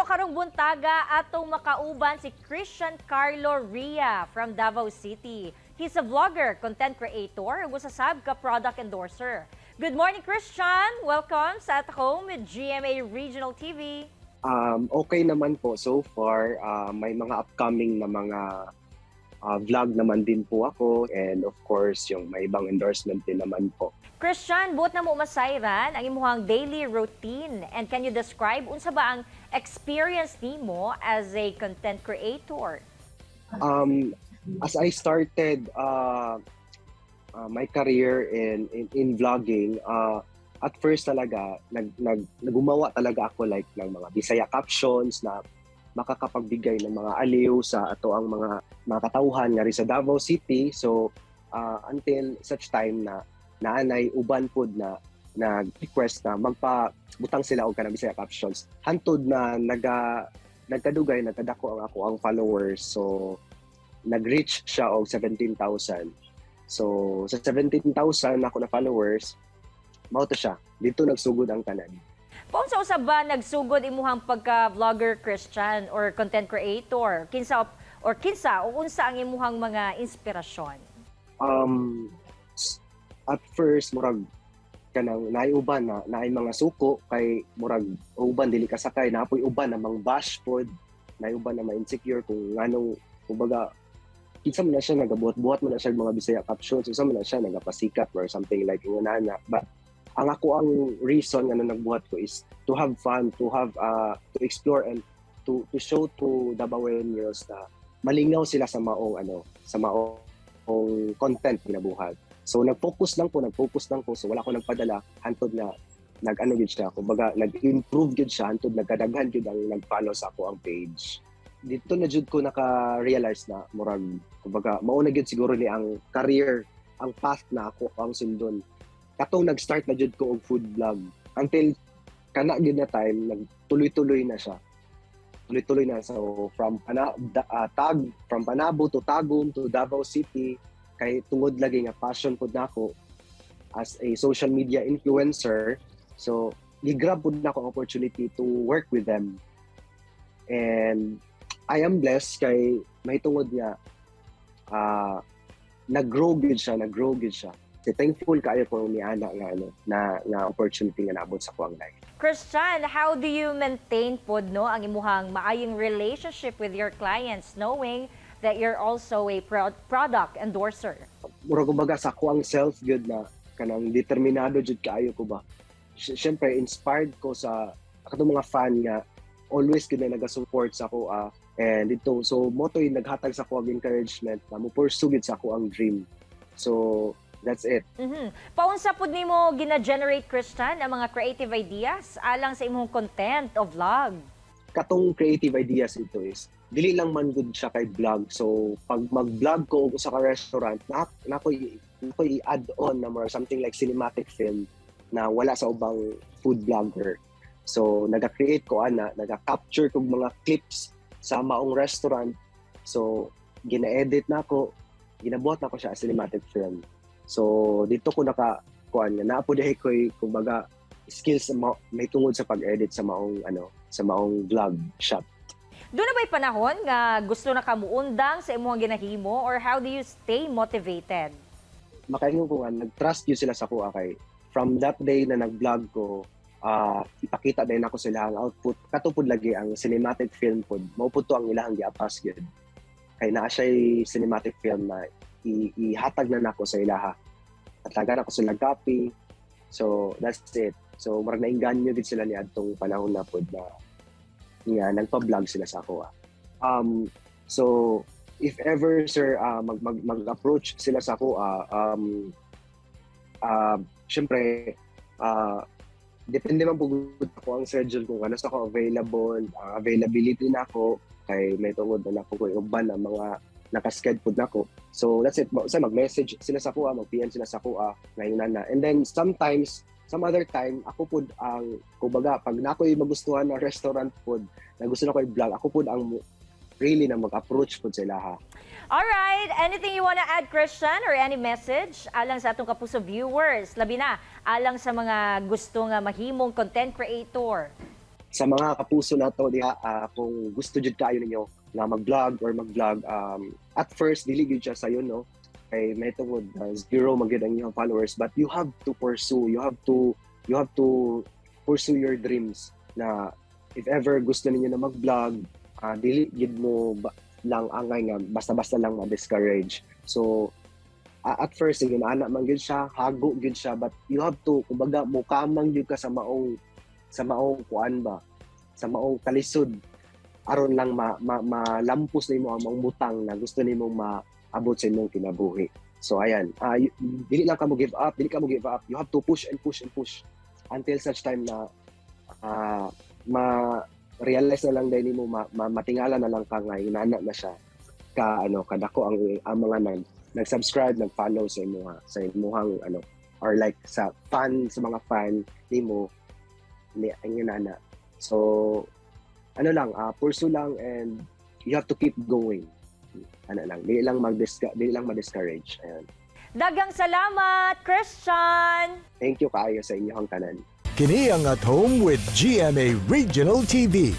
karong buntaga atong makauban si Christian Carlo Ria from Davao City. He's a vlogger, content creator, ug usasab ka product endorser. Good morning, Christian! Welcome sa At Home with GMA Regional TV. Okay naman po so far. May mga upcoming na mga vlog naman din po ako, and of course yung may ibang endorsement din naman po. Christian, buot na mo masayran ang imuhang daily routine, and can you describe unsa ba ang experience nimo as a content creator? As I started my career in vlogging, at first talaga nagumawa talaga ako like ng mga Bisaya captions na makakapagbigay ng mga aliw sa ato ang mga katauhan nga rin sa Davao City. So until such time na naanay uban pod na nag-request na magpabutang sila og kanang Bisaya captions. Hantod na nagkadugay nagkadako ang followers. So nag-reach siya og 17,000. So sa 17,000 ako na followers, mao to siya. Dito nagsugod ang tanan. Paunsa usab ba nagsugod imuhang pagka-vlogger, Christian, or content creator? Kinsa o unsa ang imuhang mga inspirasyon? At first murag kanang naiuban na naay mga suko kay murag uban dili ka sakay, napoy uban namang bash pod, naiuban na ma-insecure kung nganong kumbaga kinsa man na siya nagabuhat-buhat man na siya mga Bisaya captions, kinsa man na siya nagapasikat or something like inana. But ang reason nga nagbuhat ko is to have fun, to explore and to show to Davaoenos na malingaw sila sa maong content ginabuhat. So nag-focus lang po. So wala ko nagpadala hantod na gid siya. Kumbaga nag-improve gid siya hantod nagkadaghan gid ang nag-follow sa ako ang page. Dito na jud ko naka-realize na murag kumbaga mao na gid siguro ni ang career, ang path na ako ang sundon. Katong nag-start na jud ko og food vlog until kana gid na time nagtuloy-tuloy na siya. Tuloy-tuloy na. So from Panabo to Tagum to Davao City, kay tungod lagi nga passion pod nako as a social media influencer. So gi-grab pod nako ang opportunity to work with them. And I am blessed kay mahitungod nga nag-grow gid siya. So, thankful kaayo ko ni ana nga opportunity nga naabot sa kuang life. Christian, how do you maintain pod ang imuhang maayong relationship with your clients knowing that you're also a product endorser? Mura kumbaga sa kuang self good na kanang determinado jud kaayo ko ba. Siyempre inspired ko sa katong mga fan nga always gid na naga-support sa ako and dito so motoy naghatag sa kuang encouragement na mo pursue gid sa ako ang dream. So that's it. Paunsa pod nimo gina-generate, Christian, ang mga creative ideas alang sa imong content o vlog? Katong creative ideas ito is dili lang man good siya kay vlog. So pag mag-vlog ko sa ka restaurant, nakoy i-add on na more something like cinematic film na wala sa ubang food vlogger. So naga-create ko naga-capture kog mga clips sa maong restaurant. So gina-edit nako, ginabuhat nako siya as cinematic film. So dito ko naapo dahil ko kumbaga skills may tungod sa pag-edit sa maong vlog shot. Doon na ba'y panahon nga gusto na kamuundang sa imong ginahimo, or how do you stay motivated? Makaingon ko nga nag-trust yun sila sa kuha kay from that day na nag-vlog ko, ipakita din ako sila ang output. Katupod lagi ang cinematic film pod. Mao pud to ang ilahang giapas gyud. Kay naa siya cinematic film na ihatag na nako sa ilaha. At lagan ako sila copy. So that's it. So marag nainganyo gid sila ni adtong panahon na pod na nagpa-vlog sila sa ako. So if ever sir mag-approach sila sa ako, syempre depende man pugod ako ang schedule kung ano sa ako available, availability na ako kay may tungod na ako ko uban ang mga naka-schedule na ako. So that's it. Mag-message sila sa kuha, mag-PM sila sa kuha ngayon na. And then sometimes, some other time, ako po ang, kumbaga, pag na ako'y magustuhan ng restaurant food, na gusto na ako'y vlog, ako po ang really na mag-approach po sila ha. Alright, anything you wanna add, Christian, or any message alang sa atong kapuso viewers, labi na alang sa mga gusto nga mahimong content creator? sa mga kapuso nato diha, kung gusto jud kaayo ninyo nga mag-vlog or mag-vlog, at first dili gyud siya sayo, no, kay may tungod zero magyud ang inyong followers, but you have to pursue, you have to pursue your dreams. Na if ever gusto ninyo na mag-vlog, dili gyud mo lang angay nga basta-basta lang ma-discourage. So at first sige ana man gyud siya, hago gyud siya, but you have to, kumbaga mukamang gyud ka sa maong kuan ba, sa maong kalisod aron lang malampos nimo ang maong butang na gusto nimong maabot sa imong kinabuhi. So ayan, dili lang ka mo give up, you have to push and push and push until such time na ma-realize na lang dahil mo, matingala na lang ka nga inana na siya kadako ang mga nag-subscribe, nag-follow sa imuhang or like sa mga fan nimo ni ang inana. So pursue lang, and you have to keep going. Dili lang ma-discourage. Ayan. Daghang salamat, Christian! Thank you kaayo sa inyong tanan. Kini ang At Home with GMA Regional TV.